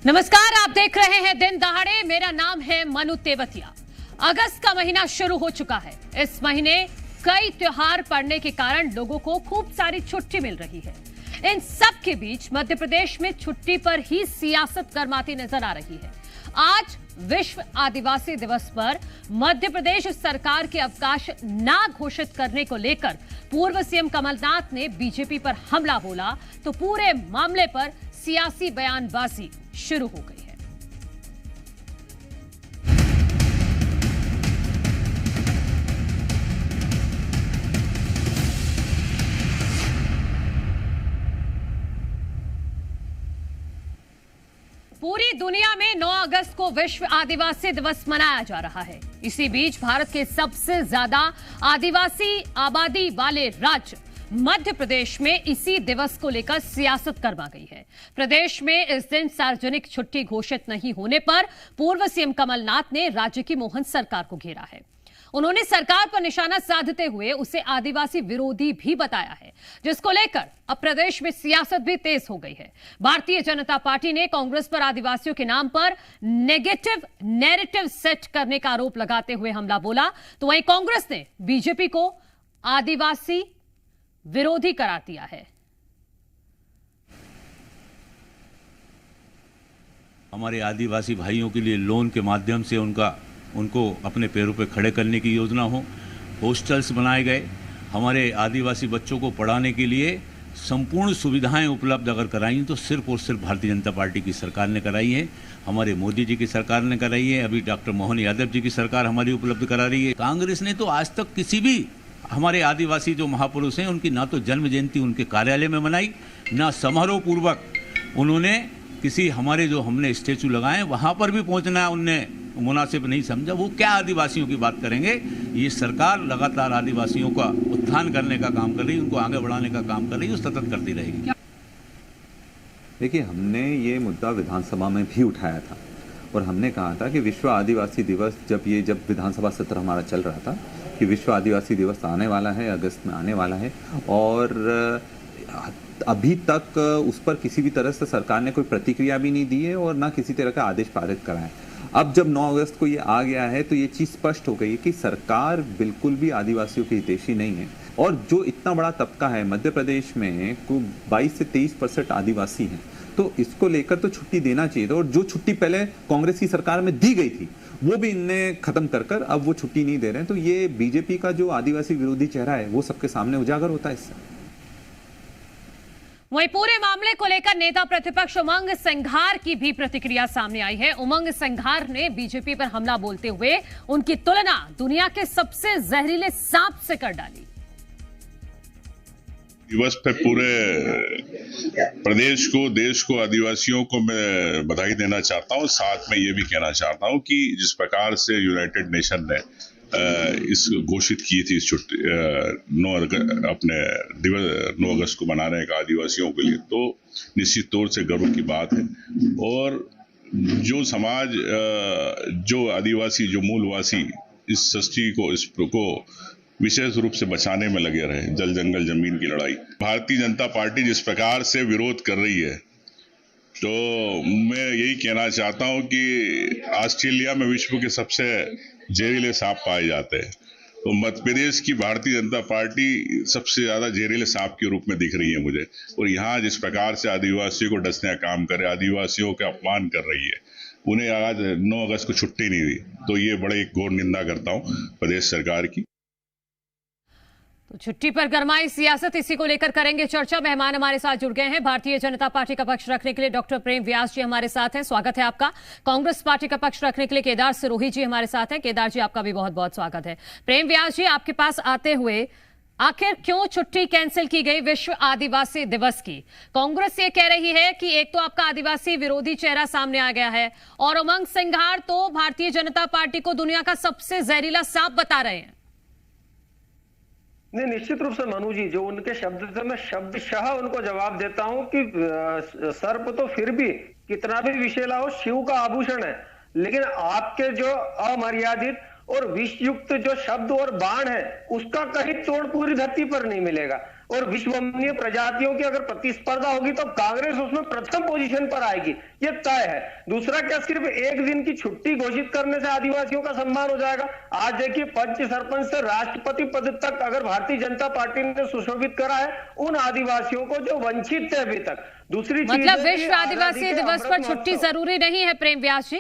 नमस्कार, आप देख रहे हैं दिन दहाड़े। मेरा नाम है मनु तेवतिया। अगस्त का महीना शुरू हो चुका है। इस महीने कई त्योहार पड़ने के कारण लोगों को खूब सारी छुट्टी मिल रही है। इन सब के बीच मध्य प्रदेश में छुट्टी पर ही सियासत गरमाती नजर आ रही है। आज विश्व आदिवासी दिवस पर मध्य प्रदेश सरकार के अवकाश न घोषित करने को लेकर पूर्व सीएम कमलनाथ ने बीजेपी पर हमला बोला तो पूरे मामले पर सियासी बयानबाजी शुरू हो गई है। पूरी दुनिया में 9 अगस्त को विश्व आदिवासी दिवस मनाया जा रहा है। इसी बीच भारत के सबसे ज्यादा आदिवासी आबादी वाले राज्य मध्य प्रदेश में इसी दिवस को लेकर सियासत गरमा गई है। प्रदेश में इस दिन सार्वजनिक छुट्टी घोषित नहीं होने पर पूर्व सीएम कमलनाथ ने राज्य की मोहन सरकार को घेरा है। उन्होंने सरकार पर निशाना साधते हुए उसे आदिवासी विरोधी भी बताया है, जिसको लेकर अब प्रदेश में सियासत भी तेज हो गई है। भारतीय जनता पार्टी ने कांग्रेस पर आदिवासियों के नाम पर नेगेटिव नैरेटिव सेट करने का आरोप लगाते हुए हमला बोला, तो वहीं कांग्रेस ने बीजेपी को आदिवासी विरोधी करार दिया है। हमारे आदिवासी भाइयों के लिए लोन के माध्यम से उनको अपने पैरों पर खड़े करने की योजना हो, हॉस्टल्स बनाए गए, हमारे आदिवासी बच्चों को पढ़ाने के लिए संपूर्ण सुविधाएं उपलब्ध अगर कराई तो सिर्फ और सिर्फ भारतीय जनता पार्टी की सरकार ने कराई है। हमारे मोदी जी की सरकार ने कराई है। अभी डॉक्टर मोहन यादव जी की सरकार हमारी उपलब्ध करा रही है। कांग्रेस ने तो आज तक किसी भी हमारे आदिवासी जो महापुरुष हैं उनकी ना तो जन्म जयंती उनके कार्यालय में मनाई, ना समारोह पूर्वक उन्होंने किसी हमारे जो हमने स्टेचू लगाए वहां पर भी पहुंचना उनने मुनासिब नहीं समझा। वो क्या आदिवासियों की बात करेंगे। ये सरकार लगातार आदिवासियों का उत्थान करने का काम कर रही है, उनको आगे बढ़ाने का काम कर रही है, वो सतत करती रहेगी। देखिए, हमने ये मुद्दा विधानसभा में भी उठाया था और हमने कहा था कि विश्व आदिवासी दिवस जब विधानसभा सत्र हमारा चल रहा था कि विश्व आदिवासी दिवस आने वाला है, अगस्त में आने वाला है, और अभी तक उस पर किसी भी तरह से सरकार ने कोई प्रतिक्रिया भी नहीं दी है और ना किसी तरह का आदेश पारित करा है। अब जब 9 अगस्त को ये आ गया है तो ये चीज़ स्पष्ट हो गई है कि सरकार बिल्कुल भी आदिवासियों की हितैषी नहीं है। और जो इतना बड़ा तबका है मध्य प्रदेश में, को 22 से 23% आदिवासी हैं, तो इसको लेकर तो छुट्टी देना चाहिए था। और जो छुट्टी पहले कांग्रेस की सरकार में दी गई थी वो भी इनने खत्म कर अब वो छुट्टी नहीं दे रहे हैं। तो ये बीजेपी का जो आदिवासी विरोधी चेहरा है वो सबके सामने उजागर होता है इससे। वहीं पूरे मामले को लेकर नेता प्रतिपक्ष उमंग सिंघार की भी प्रतिक्रिया सामने आई है। उमंग सिंघार ने बीजेपी पर हमला बोलते हुए उनकी तुलना दुनिया के सबसे जहरीले सांप से कर डाली। दिवस पे पूरे प्रदेश को, देश को, आदिवासियों को मैं बधाई देना चाहता हूं। साथ में ये भी कहना चाहता हूं कि जिस प्रकार से यूनाइटेड नेशन ने इस घोषित की थी इस छुट्टी 9 अगस्त को मनाने का आदिवासियों के लिए, तो निश्चित तौर से गर्व की बात है। और जो समाज, जो आदिवासी, जो मूलवासी इस सृष्टि को विशेष रूप से बचाने में लगे रहे, जल जंगल जमीन की लड़ाई। भारतीय जनता पार्टी जिस प्रकार से विरोध कर रही है, तो मैं यही कहना चाहता हूं कि ऑस्ट्रेलिया में विश्व के सबसे जहरीले सांप पाए जाते हैं, तो मध्य प्रदेश की भारतीय जनता पार्टी सबसे ज्यादा जहरीले सांप के रूप में दिख रही है मुझे। और यहाँ जिस प्रकार से आदिवासियों को डसने का काम करे, आदिवासियों का अपमान कर रही है, उन्हें आज 9 अगस्त को छुट्टी नहीं दी, तो ये बड़े घोर निंदा करता हूँ प्रदेश सरकार की। तो छुट्टी पर गरमाई सियासत, इसी को लेकर करेंगे चर्चा। मेहमान हमारे साथ जुड़ गए हैं। भारतीय जनता पार्टी का पक्ष रखने के लिए डॉक्टर प्रेम व्यास जी हमारे साथ हैं, स्वागत है आपका। कांग्रेस पार्टी का पक्ष रखने के लिए केदार सिरोही जी हमारे साथ हैं। केदार जी, आपका भी बहुत बहुत स्वागत है। प्रेम व्यास जी, आपके पास आते हुए, आखिर क्यों छुट्टी कैंसिल की गई विश्व आदिवासी दिवस की? कांग्रेस ये कह रही है कि एक तो आपका आदिवासी विरोधी चेहरा सामने आ गया है और उमंग सिंघार तो भारतीय जनता पार्टी को दुनिया का सबसे जहरीला सांप बता रहे हैं। नहीं, निश्चित रूप से मनु जी, जो उनके शब्द थे मैं शब्दशः उनको जवाब देता हूं कि सर्प तो फिर भी कितना भी विषैला हो शिव का आभूषण है, लेकिन आपके जो अमर्यादित और विषयुक्त जो शब्द और बाण है उसका कहीं तोड़ पूरी धरती पर नहीं मिलेगा। और विश्वमनीय प्रजातियों की अगर प्रतिस्पर्धा होगी तो कांग्रेस उसमें प्रथम पोजीशन पर आएगी, ये तय है। दूसरा, क्या सिर्फ एक दिन की छुट्टी घोषित करने से आदिवासियों का सम्मान हो जाएगा? आज देखिए, पंच सरपंच से राष्ट्रपति पद तक अगर भारतीय जनता पार्टी ने सुशोभित करा है उन आदिवासियों को जो वंचित थे अभी तक। दूसरी चीज, मतलब विश्व आदिवासी दिवस पर छुट्टी जरूरी नहीं है प्रेम व्यास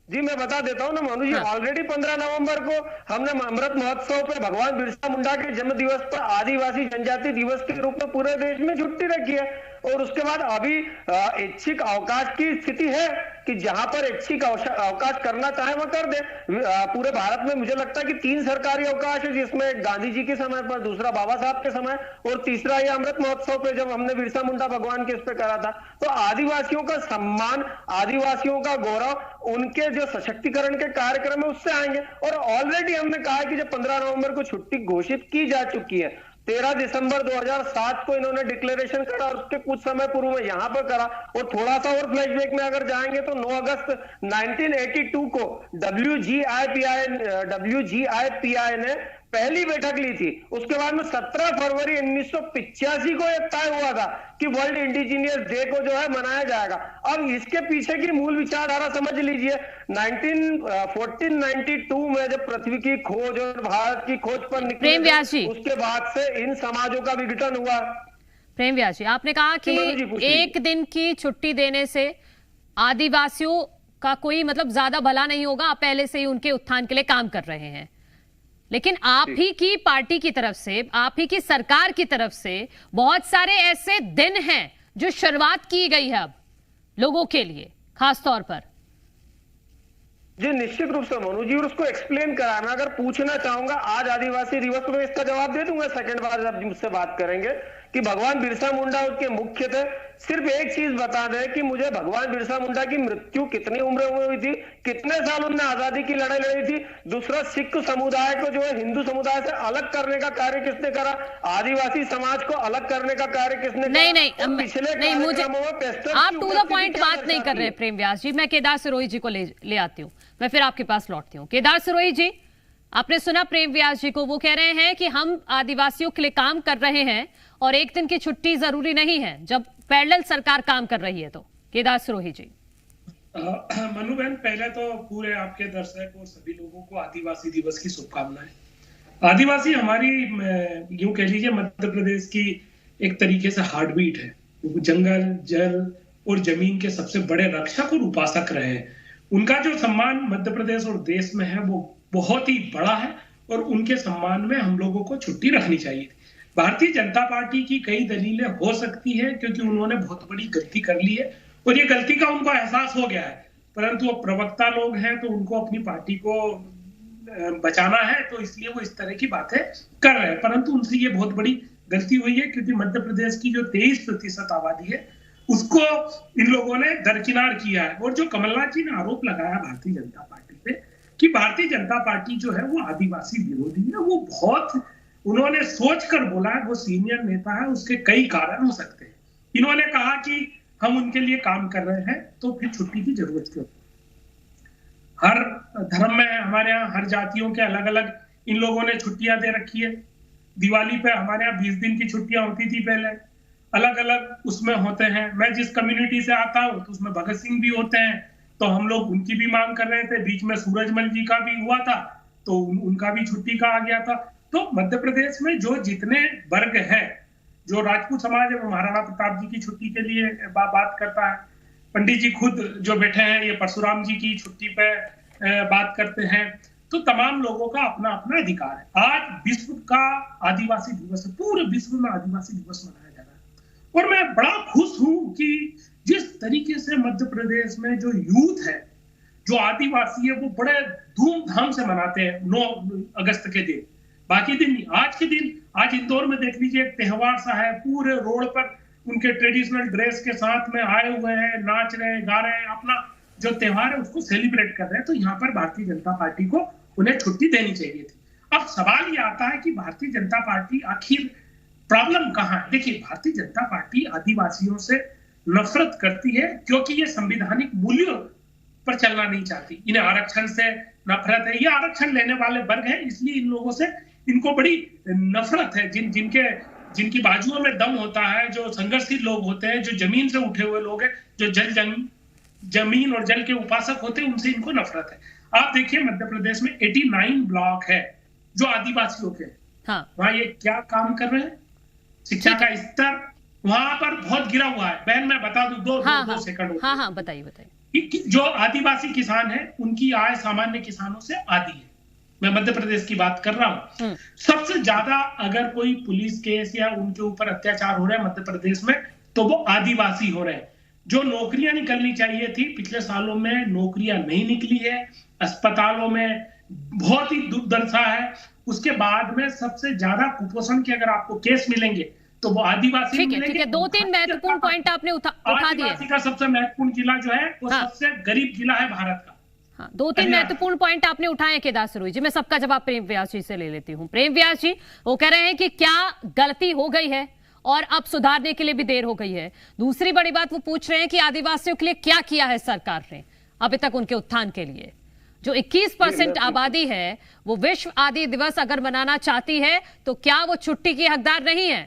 जी, मैं बता देता हूं ना मनु जी। ऑलरेडी 15 नवंबर को हमने अमृत महोत्सव पे भगवान बिरसा मुंडा के जन्म दिवस पर आदिवासी जनजाति दिवस के रूप में पूरे देश में छुट्टी रखी है। और उसके बाद अभी ऐच्छिक अवकाश की स्थिति है कि जहां पर ऐच्छिक अवकाश करना चाहे वह कर दे। पूरे भारत में मुझे लगता है कि 3 सरकारी अवकाश है, जिसमें गांधी जी के समय पर, दूसरा बाबा साहब के समय और तीसरा ये अमृत महोत्सव पे जब हमने बिरसा मुंडा भगवान के इस पे करा था। तो आदिवासियों का सम्मान, आदिवासियों का गौरव, उनके जो सशक्तिकरण के कार्यक्रम है उससे आएंगे। और ऑलरेडी हमने कहा है कि जब 15 नवंबर को छुट्टी घोषित की जा चुकी है, 13 दिसंबर 2007 को इन्होंने डिक्लेरेशन करा और उसके कुछ समय पूर्व में यहां पर करा। और थोड़ा सा और फ्लैशबैक में अगर जाएंगे तो 9 अगस्त 1982 को WGIPI ने पहली बैठक ली थी। उसके बाद में 17 फरवरी 1985 को यह तय हुआ था कि वर्ल्ड इंडिजिनियस डे को जो है मनाया जाएगा। अब इसके पीछे की मूल विचारधारा समझ लीजिए। 1492 में जब पृथ्वी की खोज और भारत की खोज पर निकले, उसके बाद से इन समाजों का विघटन हुआ। प्रेम व्यास जी, आपने कहा कि एक दिन की छुट्टी देने से आदिवासियों का कोई मतलब ज्यादा भला नहीं होगा, आप पहले से ही उनके उत्थान के लिए काम कर रहे हैं। लेकिन आप ही की पार्टी की तरफ से, आप ही की सरकार की तरफ से बहुत सारे ऐसे दिन हैं जो शुरुआत की गई है अब लोगों के लिए खास तौर पर। जी निश्चित रूप से मनु जी, और उसको एक्सप्लेन कराना अगर पूछना चाहूंगा आज आदिवासी दिवस तो इसका जवाब दे दूंगा सेकंड बार जब मुझसे बात करेंगे कि भगवान बिरसा मुंडा उसके मुख्य थे। सिर्फ एक चीज बता दें कि मुझे भगवान बिरसा मुंडा की मृत्यु कितनी उम्र में हुई थी, कितने साल उन्होंने आजादी की लड़ाई लड़ी थी। दूसरा, सिख समुदाय को जो है हिंदू समुदाय से अलग करने का कार्य किसने करा, आदिवासी समाज को अलग करने का कार्य किसने नहीं करा? नहीं, मुझे आप टू द पॉइंट बात नहीं कर रहे प्रेम व्यास जी। मैं केदार सिरोही जी को ले आती हूँ, मैं फिर आपके पास लौटती हूँ। केदार सिरोही जी, आपने सुना प्रेम व्यास जी को, वो कह रहे हैं कि हम आदिवासियों के लिए काम कर रहे हैं और एक दिन की छुट्टी जरूरी नहीं है जब पैरेलल सरकार काम कर रही है। तो केदार सिरोही जी। मनु बहन, पहले तो पूरे आपके दर्शक और सभी लोगों को आदिवासी दिवस की शुभकामनाएं। आदिवासी हमारी यूं कह लीजिए मध्य प्रदेश की एक तरीके से हार्ट बीट है। जंगल, जल और जमीन के सबसे बड़े रक्षक और उपासक रहे हैं। उनका जो सम्मान मध्य प्रदेश और देश में है वो बहुत ही बड़ा है और उनके सम्मान में हम लोगों को छुट्टी रखनी चाहिए। भारतीय जनता पार्टी की कई दलीलें हो सकती है क्योंकि उन्होंने बहुत बड़ी गलती कर ली है और ये गलती का उनको एहसास हो गया है, परंतु वो प्रवक्ता लोग हैं तो उनको अपनी पार्टी को बचाना है, तो इसलिए वो इस तरह की बातें कर रहे हैं। परंतु उनसे ये बहुत बड़ी गलती हुई है क्योंकि मध्य प्रदेश की जो 23% आबादी है उसको इन लोगों ने दरकिनार किया है। और जो कमलनाथ जी ने आरोप लगाया भारतीय जनता पार्टी पे कि भारतीय जनता पार्टी जो है वो आदिवासी विरोधी है, वो बहुत उन्होंने सोच कर बोला है। वो सीनियर नेता है, उसके कई कारण हो सकते हैं। इन्होंने कहा कि हम उनके लिए काम कर रहे हैं तो फिर छुट्टी की जरूरत क्यों? हर धर्म में हमारे यहाँ हर जातियों के अलग अलग इन लोगों ने छुट्टियां दे रखी है। दिवाली पे हमारे यहाँ 20 दिन की छुट्टियां होती थी पहले, अलग अलग उसमें होते हैं। मैं जिस कम्युनिटी से आता हूँ तो उसमें भगत सिंह भी होते हैं, तो हम लोग उनकी भी मांग कर रहे थे। बीच में सूरजमल जी का भी हुआ था तो उनका भी छुट्टी का आ गया था। तो मध्य प्रदेश में जो जितने वर्ग है, जो राजपूत समाज है वो महाराणा प्रताप जी की छुट्टी के लिए बात करता है। पंडित जी खुद जो बैठे हैं ये परशुराम जी की छुट्टी पे बात करते हैं। तो तमाम लोगों का अपना अपना अधिकार है। आज विश्व का आदिवासी दिवस है, पूरे विश्व में आदिवासी दिवस मनाया जा रहा है और मैं बड़ा खुश हूं कि जिस तरीके से मध्य प्रदेश में जो यूथ है, जो आदिवासी है, वो बड़े धूमधाम से मनाते हैं 9 अगस्त के दिन। बाकी दिन नहीं, आज के दिन, आज इंदौर में देख लीजिए एक त्योहार सा है, पूरे रोड पर उनके ट्रेडिशनल ड्रेस के साथ में आए हुए हैं, नाच रहे हैं, गा रहे हैं, अपना जो त्योहार है उसको सेलिब्रेट कर रहे हैं। तो यहाँ पर भारतीय जनता पार्टी को उन्हें छुट्टी देनी चाहिए थी। अब सवाल ये आता है कि भारतीय जनता पार्टी आखिर प्रॉब्लम कहाँ है? देखिए, भारतीय जनता पार्टी आदिवासियों से नफरत करती है क्योंकि ये संवैधानिक मूल्यों पर चलना नहीं चाहती। इन्हें आरक्षण से नफरत है, ये आरक्षण लेने वाले वर्ग है, इसलिए इन लोगों से इनको बड़ी नफरत है। जिनके जिनकी बाजुओं में दम होता है, जो संघर्षशील लोग होते हैं, जो जमीन से उठे हुए लोग हैं, जो जमीन और जल के उपासक होते हैं, उनसे इनको नफरत है। आप देखिए मध्य प्रदेश में 89 ब्लॉक है जो आदिवासियों के, हाँ। वहां ये क्या काम कर रहे हैं? शिक्षा का स्तर वहां पर बहुत गिरा हुआ है। बहन मैं बता दूं, दो सेकंड। हाँ, बताइए। जो आदिवासी किसान है उनकी आय सामान्य किसानों से आधी है। मैं मध्य प्रदेश की बात कर रहा हूं। सबसे ज्यादा अगर कोई पुलिस केस या उनके ऊपर अत्याचार हो रहे हैं मध्य प्रदेश में, तो वो आदिवासी हो रहे हैं। जो नौकरियां निकलनी चाहिए थी पिछले सालों में नौकरियां नहीं निकली है, अस्पतालों में बहुत ही दुर्दशा है। उसके बाद में सबसे ज्यादा कुपोषण के अगर आपको केस मिलेंगे तो वो आदिवासी मिलेंगे। ठीक है, 2-3 महत्वपूर्ण पॉइंट आपने उठा दिए। आदिवासी का सबसे महत्वपूर्ण जिला जो है वो सबसे गरीब जिला है भारत का। हाँ, 2-3 महत्वपूर्ण पॉइंट आपने उठाए केदार सरोही जी। मैं सबका जवाब प्रेम व्यास जी से ले लेती हूँ। प्रेम व्यास जी, वो कह रहे हैं कि क्या गलती हो गई है और अब सुधारने के लिए भी देर हो गई है। दूसरी बड़ी बात वो पूछ रहे हैं कि आदिवासियों के लिए क्या किया है सरकार ने अभी तक उनके उत्थान के लिए। जो 21% आबादी है वो विश्व आदि दिवस अगर मनाना चाहती है तो क्या वो छुट्टी की हकदार नहीं है?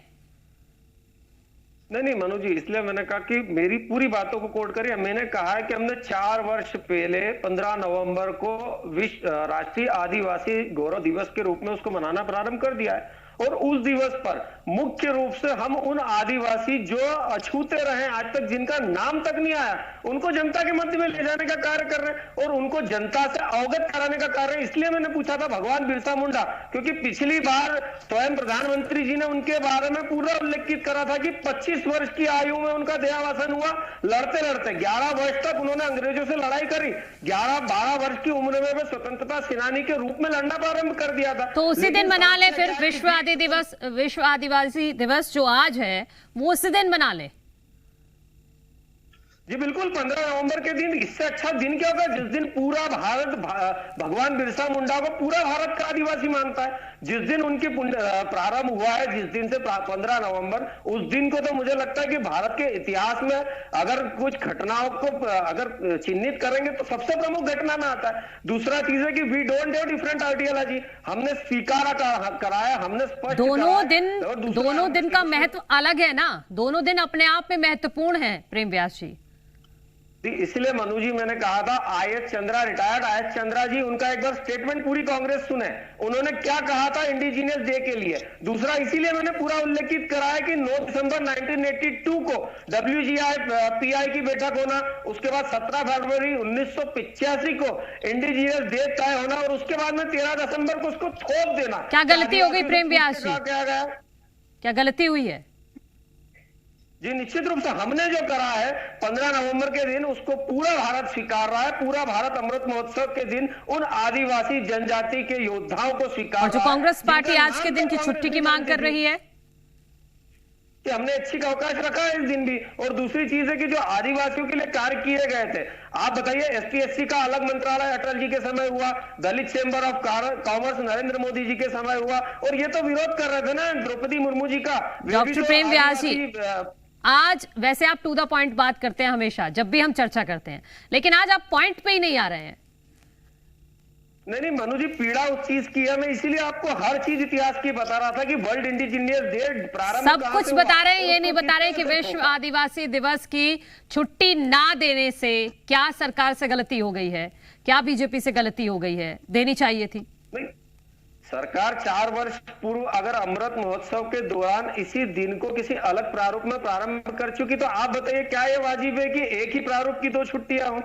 नहीं मनु जी, इसलिए मैंने कहा कि मेरी पूरी बातों को कोट करिए। मैंने कहा है कि हमने 4 वर्ष पहले 15 नवंबर को विश्व राष्ट्रीय आदिवासी गौरव दिवस के रूप में उसको मनाना प्रारंभ कर दिया है। और उस दिवस पर मुख्य रूप से हम उन आदिवासी जो अछूते रहे आज तक, जिनका नाम तक नहीं आया, उनको जनता के मध्य में ले जाने का कार्य कर रहे हैं और उनको जनता से अवगत कराने का कार्य। इसलिए मैंने पूछा था भगवान बिरसा मुंडा, क्योंकि पिछली बार स्वयं प्रधानमंत्री जी ने उनके बारे में पूरा उल्लेखित करा था कि 25 वर्ष की आयु में उनका देहावसान हुआ। लड़ते लड़ते 11 वर्ष तक उन्होंने अंग्रेजों से लड़ाई करी। 11-12 वर्ष की उम्र में स्वतंत्रता सेनानी के रूप में लड़ना प्रारंभ कर दिया था। तो उसी दिन मना ले फिर विश्व आदिवासी दिवस जो आज है वो उसी दिन मना ले। जी बिल्कुल, 15 नवंबर के दिन। इससे अच्छा दिन क्या होगा जिस दिन पूरा भारत भगवान बिरसा मुंडा को पूरा भारत का आदिवासी मानता है। जिस दिन उनकी प्रारंभ हुआ है, जिस दिन से 15 नवंबर, उस दिन को तो मुझे लगता है कि भारत के इतिहास में अगर कुछ घटनाओं को अगर चिन्हित करेंगे तो सबसे प्रमुख घटना में आता है। दूसरा चीज है कि we don't have different ideology. हमने स्वीकार कराया, हमने स्पष्ट दोनों दिन का महत्व अलग है ना, दोनों दिन अपने आप में महत्वपूर्ण है प्रेम व्यास जी। इसलिए मनु जी मैंने कहा था IS Chandra, retired IS Chandra ji, उनका एक बार स्टेटमेंट पूरी कांग्रेस सुने, उन्होंने क्या कहा था इंडिजिनियस डे के लिए। दूसरा इसीलिए मैंने पूरा उल्लेखित करा है कि 9 दिसंबर 1982 को WGI-PI की बैठक होना, उसके बाद 17 फरवरी 1985 को इंडिजिनियस डे तय होना और उसके बाद में 13 दिसंबर को उसको थोप देना। क्या गलती हो गई प्रेम व्यास जी? क्या गलती हुई है? जी निश्चित रूप से हमने जो करा है 15 नवंबर के दिन उसको पूरा भारत स्वीकार रहा है। पूरा भारत अमृत महोत्सव के दिन उन आदिवासी जनजाति के योद्धाओं को स्वीकार। और जो कांग्रेस पार्टी आज के दिन की छुट्टी की मांग कर रही है कि हमने अच्छी का अवकाश रखा है इस दिन भी। और दूसरी चीज है कि जो आदिवासियों के लिए कार्य किए गए थे, आप बताइए ST-SC का अलग मंत्रालय अटल जी के समय हुआ, Dalit chamber of commerce Narendra Modi ji के समय हुआ, और ये तो विरोध कर रहे थे ना द्रौपदी मुर्मू जी का। डॉक्टर प्रेम व्यास जी, आज वैसे आप टू द पॉइंट बात करते हैं हमेशा जब भी हम चर्चा करते हैं, लेकिन आज आप पॉइंट पे ही नहीं आ रहे हैं। नहीं मनु जी, पीड़ा उस चीज की है, मैं इसीलिए आपको हर चीज इतिहास की बता रहा था कि वर्ल्ड इंडिजिनियस डे प्रारंभ सब कुछ बता रहे हैं, ये नहीं बता रहे कि विश्व आदिवासी दिवस की छुट्टी ना देने से क्या सरकार से गलती हो गई है, क्या बीजेपी से गलती हो गई है, देनी चाहिए थी। नहीं, सरकार 4 वर्ष पूर्व अगर अमृत महोत्सव के दौरान इसी दिन को किसी अलग प्रारूप में प्रारंभ कर चुकी, तो आप बताइए क्या ये वाजिब है कि एक ही प्रारूप की 2 छुट्टियां हों?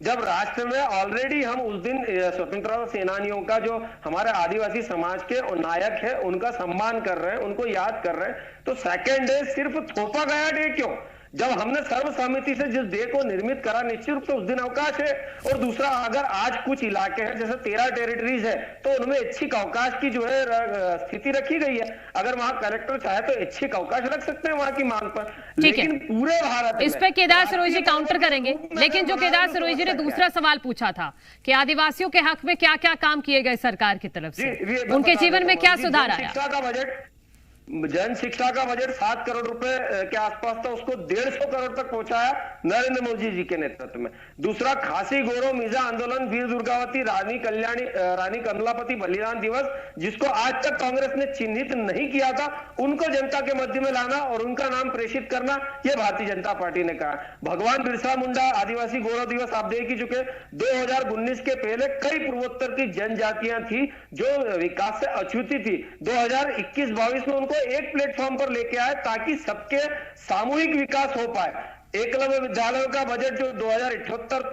जब राष्ट्र में ऑलरेडी हम उस दिन स्वतंत्रता सेनानियों का, जो हमारे आदिवासी समाज के नायक है, उनका सम्मान कर रहे हैं, उनको याद कर रहे हैं, तो सेकेंड डे सिर्फ थोपा गया डे क्यों? जब हमने सर्वसम्मति से जिस डे को निर्मित करा, निश्चित रूप से उस दिन अवकाश है। और दूसरा, अगर आज कुछ इलाके हैं जैसे 13 टेरिटरीज है तो उनमें इच्छिक अवकाश की जो है स्थिति रखी गई है। अगर वहां कलेक्टर चाहे तो इच्छिक अवकाश रख सकते हैं वहां की मांग पर, लेकिन पूरे भारत इस पे केदार सरोही जी काउंटर करेंगे। लेकिन जो केदार सरोही जी ने दूसरा सवाल पूछा था कि आदिवासियों के हक में क्या क्या काम किए गए सरकार की तरफ से, उनके जीवन में क्या सुधार आया? शिक्षा का बजट जन शिक्षा का बजट 7 करोड़ रुपए के आसपास था, उसको 150 करोड़ तक पहुंचाया नरेंद्र मोदी जी के नेतृत्व में। दूसरा, खासी गौरव मीजा आंदोलन, वीर दुर्गावती, रानी कमलापति बलिदान दिवस, जिसको आज तक कांग्रेस ने चिन्हित नहीं किया था, उनको जनता के मध्य में लाना और उनका नाम प्रेषित करना, यह भारतीय जनता पार्टी ने कहा। भगवान बिरसा मुंडा आदिवासी गौरव दिवस आप देख ही चुके। 2019 के पहले कई पूर्वोत्तर की जनजातियां थी जो विकास से अछूती थी। 2021-22 में उनको एक प्लेटफॉर्म पर लेके आए ताकि सबके सामूहिक विकास हो पाए। एकलव्य विद्यालयों का बजट जो 2078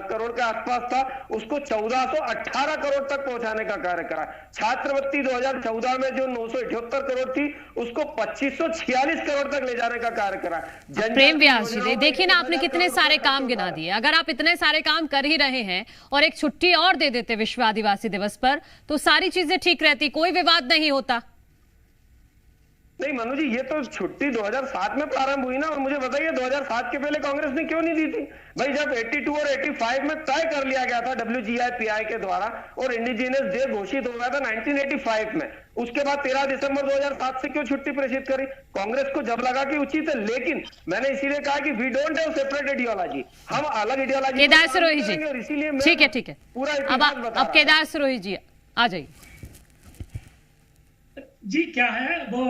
करोड़ के आसपास था, उसको 1418 करोड़ तक पहुंचाने का कार्य करा। छात्रवृत्ति 2014 में जो 978 करोड़ थी, उसको 2546 करोड़ तक ले जाने का कार्य करा। प्रेम व्यास जी, देखिए ना, आपने कितने सारे काम गिना दिए। अगर आप इतने सारे काम कर ही रहे हैं और एक छुट्टी और दे देते विश्व आदिवासी दिवस पर, तो सारी चीजें ठीक रहती, कोई विवाद नहीं होता। नहीं मनु जी, ये तो छुट्टी 2007 में प्रारंभ हुई ना, और मुझे बताइए 2007 के पहले कांग्रेस ने क्यों नहीं दी थी भाई? जब 82 और 85 में तय कर लिया गया था WGI-PI के द्वारा और इंडिजिनियस डे घोषित हो गया था 1985 में, उसके बाद 13 दिसंबर 2007 से क्यों छुट्टी प्रेषित करी? कांग्रेस को जब लगा कि उचित है, लेकिन मैंने इसीलिए कहा कि we don't have separate ideology, हम अलग आइडियोलॉजी। केदार सिरोही जी, इसीलिए ठीक है पूरा अब केदार सिरोही जी आ जाइए जी। क्या है वो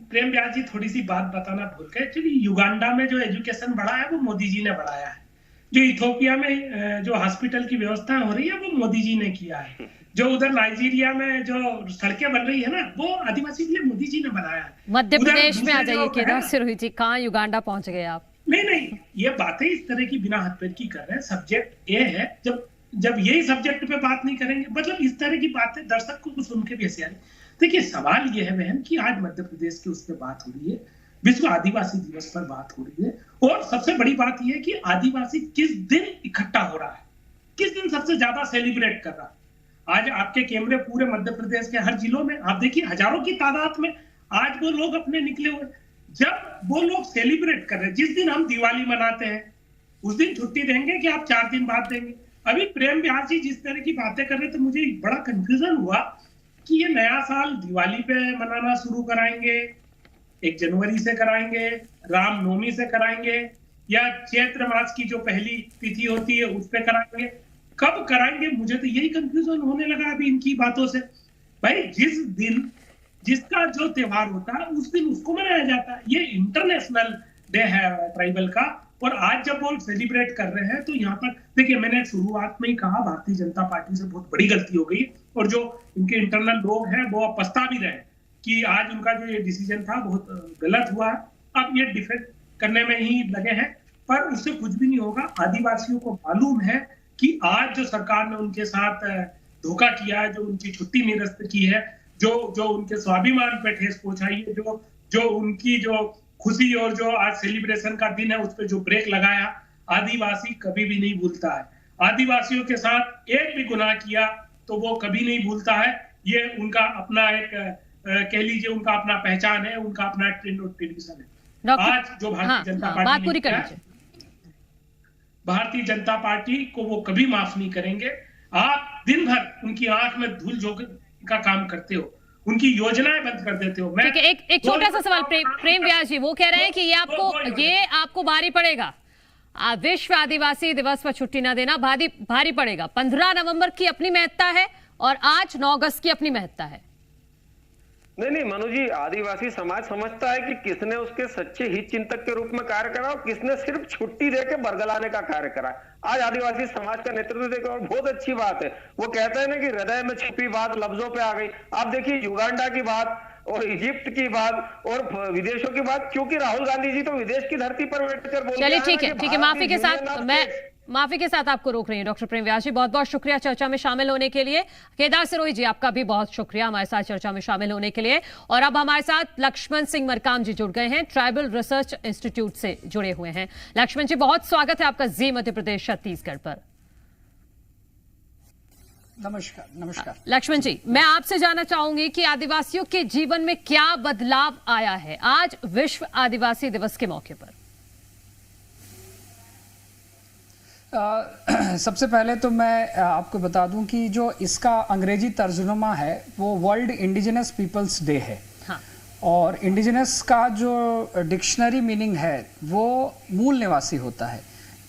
प्रेम व्यास जी थोड़ी सी बात बताना भूल गए। एक्चुअली युगांडा में जो एजुकेशन बढ़ा है वो मोदी जी ने बढ़ाया है। जो इथोपिया में जो हॉस्पिटल की व्यवस्था हो रही है वो मोदी जी ने किया है। जो उधर नाइजीरिया में जो सड़कें बन रही है ना, वो आदिवासी के लिए मोदी जी ने बनाया है। मध्य प्रदेश में आ जाइए केदार सिरोही जी, कहाँ युगांडा पहुंच गए आप? नहीं, ये बातें इस तरह की बिना हाथ पैर की कर रहे हैं। सब्जेक्ट ये है, जब यही सब्जेक्ट पे बात नहीं करेंगे, मतलब इस तरह की बातें दर्शक को सुन के भी हंसी आ रही। देखिए, सवाल यह है बहन कि आज मध्य प्रदेश की उस पर बात हो रही है, विश्व आदिवासी दिवस पर बात हो रही है, और सबसे बड़ी बात यह है कि आदिवासी किस दिन इकट्ठा हो रहा है, किस दिन सबसे ज्यादा सेलिब्रेट कर रहा है। आज आपके कैमरे पूरे मध्य प्रदेश के हर जिलों में आप देखिए, हजारों की तादाद में आज वो लोग अपने निकले हुए। जब वो लोग सेलिब्रेट कर रहे हैं, जिस दिन हम दिवाली मनाते हैं उस दिन छुट्टी देंगे कि आप 4 दिन बाद देंगे? अभी प्रेम व्यास जी जिस तरह की बातें कर रहे थे, मुझे बड़ा कंफ्यूजन हुआ कि ये नया साल दिवाली पे मनाना शुरू कराएंगे, 1 जनवरी से कराएंगे, रामनवमी से कराएंगे, या चैत्र मास की जो पहली तिथि होती है उस पे कराएंगे, कब कराएंगे? मुझे तो यही कंफ्यूजन होने लगा अभी इनकी बातों से। भाई, जिस दिन जिसका जो त्योहार होता है उस दिन उसको मनाया जाता है। ये इंटरनेशनल डे है ट्राइबल का, और आज जब वो सेलिब्रेट कर रहे हैं तो यहाँ पर देखिए, मैंने शुरुआत में ही कहा भारतीय जनता पार्टी से बहुत बड़ी गलती हो गई, और जो इनके इंटरनल लोग हैं वो अब पछता भी रहे कि आज उनका जो ये डिसीजन था बहुत गलत हुआ है। अब ये डिफेक्ट करने में ही लगे हैं, पर उससे कुछ भी नहीं होगा। आदिवासियों को मालूम है कि आज जो सरकार ने उनके साथ धोखा किया है, जो उनकी छुट्टी निरस्त की है, जो उनके स्वाभिमान पे ठेस पहुंचाई है, जो उनकी जो खुशी और जो आज सेलिब्रेशन का दिन है उस पर जो ब्रेक लगाया, आदिवासी कभी भी नहीं भूलता है। आदिवासियों के साथ एक भी गुनाह किया तो वो कभी नहीं भूलता है। ये उनका अपना एक कह लीजिए उनका अपना पहचान है, उनका अपना ट्रेडिशन है। आज जो भारतीय जनता पार्टी भारतीय जनता पार्टी को वो कभी माफ नहीं करेंगे। आप दिन भर उनकी आंख में धूल झोंकने का काम करते हो, उनकी योजनाएं बंद कर देते हो। ठीक है, एक छोटा सा सवाल प्रेम व्यास जी, वो कह रहे हैं कि ये आपको भारी पड़ेगा, विश्व आदिवासी दिवस पर छुट्टी ना देना भारी पड़ेगा। 15 नवंबर की अपनी महत्ता है और आज 9 अगस्त की अपनी महत्ता है। नहीं मनु जी, आदिवासी समाज समझता है कि किसने उसके सच्चे हित चिंतक के रूप में कार्य करा और किसने सिर्फ छुट्टी देके बरगलाने का कार्य करा। आज आदिवासी समाज का नेतृत्व देखो, और बहुत अच्छी बात है। वो कहते हैं ना कि हृदय में छिपी बात लफ्जों पे आ गई। आप देखिए युगांडा की बात और इजिप्ट की बात और विदेशों की बात, क्योंकि राहुल गांधी जी तो विदेश की धरती पर बैठकर बोल रहे हैं। चलिए ठीक है, माफी के साथ आपको रोक रही हूँ। डॉक्टर प्रेम व्यास जी, बहुत बहुत शुक्रिया चर्चा में शामिल होने के लिए। केदार सिरोही जी, आपका भी बहुत शुक्रिया हमारे साथ चर्चा में शामिल होने के लिए। और अब हमारे साथ लक्ष्मण सिंह मरकाम जी जुड़ गए हैं, ट्राइबल रिसर्च इंस्टीट्यूट से जुड़े हुए हैं। लक्ष्मण जी, बहुत स्वागत है आपका जी मध्य प्रदेश छत्तीसगढ़ पर। नमस्कार। लक्ष्मण जी, मैं आपसे जानना चाहूंगी कि आदिवासियों के जीवन में क्या बदलाव आया है आज विश्व आदिवासी दिवस के मौके पर? सबसे पहले तो मैं आपको बता दूं कि जो इसका अंग्रेजी तर्जुमा है वो वर्ल्ड इंडिजिनस पीपल्स डे है। हाँ। और इंडिजिनस का जो डिक्शनरी मीनिंग है वो मूल निवासी होता है।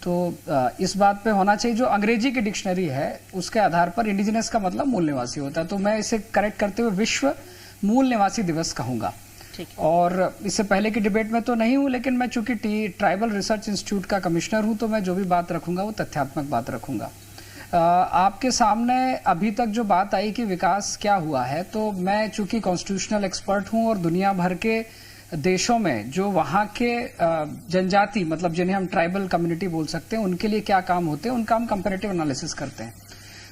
तो इस बात पे होना चाहिए, जो अंग्रेजी की डिक्शनरी है उसके आधार पर इंडिजिनस का मतलब मूल निवासी होता है। तो मैं इसे करेक्ट करते हुए विश्व मूल निवासी दिवस कहूंगा। और इससे पहले की डिबेट में तो नहीं हूं, लेकिन मैं चूंकि ट्राइबल रिसर्च इंस्टीट्यूट का कमिश्नर हूं तो मैं जो भी बात रखूंगा वो तथ्यात्मक बात रखूंगा। आपके सामने अभी तक जो बात आई कि विकास क्या हुआ है, तो मैं चूंकि कॉन्स्टिट्यूशनल एक्सपर्ट हूं और दुनिया भर के देशों में जो वहां के जनजाति, मतलब जिन्हें हम ट्राइबल कम्युनिटी बोल सकते हैं, उनके लिए क्या काम होते हैं उनका हम कंपैरेटिव एनालिसिस करते हैं।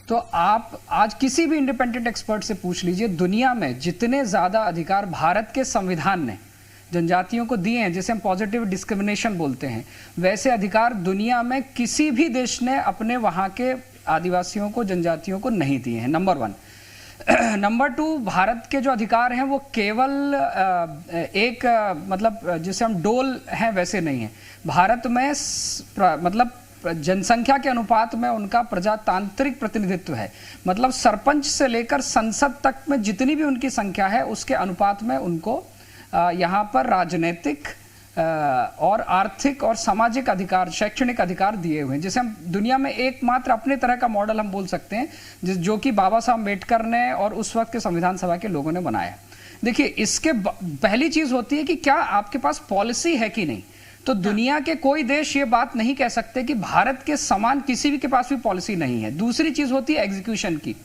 तो आप आज किसी भी इंडिपेंडेंट एक्सपर्ट से पूछ लीजिए, दुनिया में जितने ज्यादा अधिकार भारत के संविधान ने जनजातियों को दिए हैं, जिसे हम पॉजिटिव डिस्क्रिमिनेशन बोलते हैं, वैसे अधिकार दुनिया में किसी भी देश ने अपने वहां के आदिवासियों को, जनजातियों को नहीं दिए हैं। नंबर 1। नंबर 2, भारत के जो अधिकार हैं वो केवल मतलब जिसे हम डोल हैं वैसे नहीं है। भारत में मतलब जनसंख्या के अनुपात में उनका प्रजातांत्रिक प्रतिनिधित्व है, मतलब सरपंच से लेकर संसद तक में जितनी भी उनकी संख्या है उसके अनुपात में उनको यहाँ पर राजनीतिक और आर्थिक और सामाजिक अधिकार, शैक्षणिक अधिकार दिए हुए हैं, जिसे हम दुनिया में एकमात्र अपने तरह का मॉडल हम बोल सकते हैं, जो कि बाबा साहब अम्बेडकर ने और उस वक्त के संविधान सभा के लोगों ने बनाया। देखिए, इसके पहली चीज होती है कि क्या आपके पास पॉलिसी है कि नहीं। तो दुनिया के कोई देश ये बात नहीं कह सकते कि भारत के समान किसी भी के पास भी पॉलिसी नहीं है। दूसरी चीज होती है एग्जीक्यूशन की।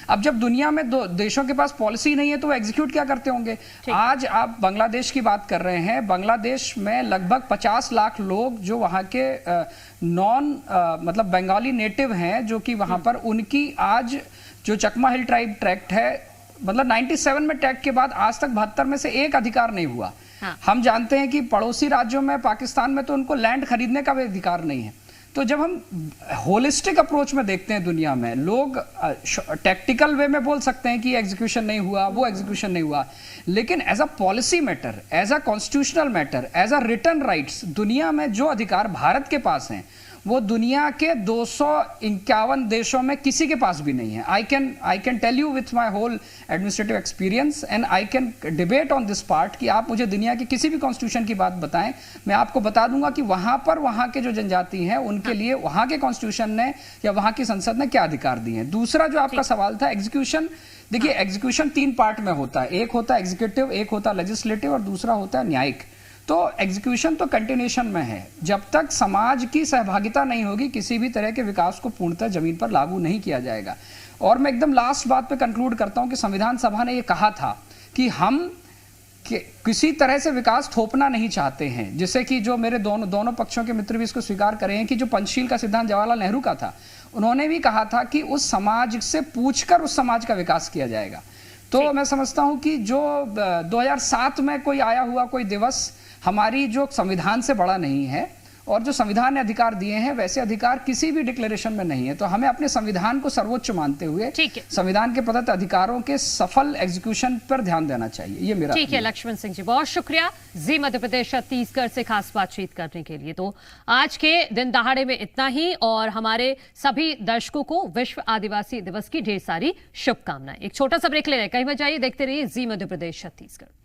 अब जब दुनिया में दो देशों के पास पॉलिसी नहीं है तो वो एग्जीक्यूट क्या करते होंगे। आज आप बांग्लादेश की बात कर रहे हैं, बांग्लादेश में लगभग 50 लाख लोग जो वहां के मतलब बंगाली नेटिव हैं, जो कि वहां पर उनकी आज जो चकमा हिल ट्राइब ट्रैक्ट है, मतलब 97 में ट्रैक्ट के बाद आज तक 72 में से एक अधिकार नहीं हुआ। हम जानते हैं कि पड़ोसी राज्यों में, पाकिस्तान में तो उनको लैंड खरीदने का भी अधिकार नहीं है। तो जब हम होलिस्टिक अप्रोच में देखते हैं दुनिया में, लोग टैक्टिकल वे में बोल सकते हैं कि एग्जीक्यूशन नहीं हुआ, वो एग्जीक्यूशन नहीं हुआ, लेकिन as a policy matter, as a constitutional matter, as a return rights, दुनिया में जो अधिकार भारत के पास हैं वो दुनिया के 251 देशों में किसी के पास भी नहीं है। I can tell you with my whole administrative experience and I can debate on this part कि आप मुझे दुनिया के किसी भी कॉन्स्टिट्यूशन की बात बताएं, मैं आपको बता दूंगा कि वहां पर वहां के जो जनजाति हैं उनके लिए वहां के कॉन्स्टिट्यूशन ने या वहां की संसद ने क्या अधिकार दिए हैं। दूसरा जो आपका सवाल था एग्जीक्यूशन, देखिए एग्जीक्यूशन 3 पार्ट में होता है, एक होता है एग्जीक्यूटिव, एक होता है लेजिस्लेटिव और दूसरा होता है न्यायिक। तो एग्जीक्यूशन तो कंटिन्यूएशन में है, जब तक समाज की सहभागिता नहीं होगी किसी भी तरह के विकास को पूर्णतः जमीन पर लागू नहीं किया जाएगा। और मैं एकदम लास्ट बात पे कंक्लूड करता हूं कि संविधान सभा ने ये कहा था कि हम किसी तरह से विकास थोपना नहीं चाहते हैं, जिससे कि जो मेरे दोनों पक्षों के मित्र भी इसको स्वीकार कर रहे हैं कि जो पंचशील का सिद्धांत जवाहरलाल नेहरू का था, उन्होंने भी कहा था कि उस समाज से पूछकर उस समाज का विकास किया जाएगा। तो मैं समझता हूं कि जो 2007 में कोई आया हुआ कोई दिवस हमारी जो संविधान से बड़ा नहीं है, और जो संविधान ने अधिकार दिए हैं वैसे अधिकार किसी भी डिक्लेरेशन में नहीं है। तो हमें अपने संविधान को सर्वोच्च मानते हुए संविधान के प्रदत्त अधिकारों के सफल एग्जीक्यूशन पर ध्यान देना चाहिए। ये मेरा ठीक है। लक्ष्मण सिंह जी, बहुत शुक्रिया जी मध्य प्रदेश छत्तीसगढ़ से खास बातचीत करने के लिए। तो आज के दिन दहाड़े में इतना ही, और हमारे सभी दर्शकों को विश्व आदिवासी दिवस की ढेर सारी शुभकामनाएं। एक छोटा सा ब्रेक ले रहे हैं, कहीं मत जाइए, देखते रहिए जी मध्य प्रदेश छत्तीसगढ़।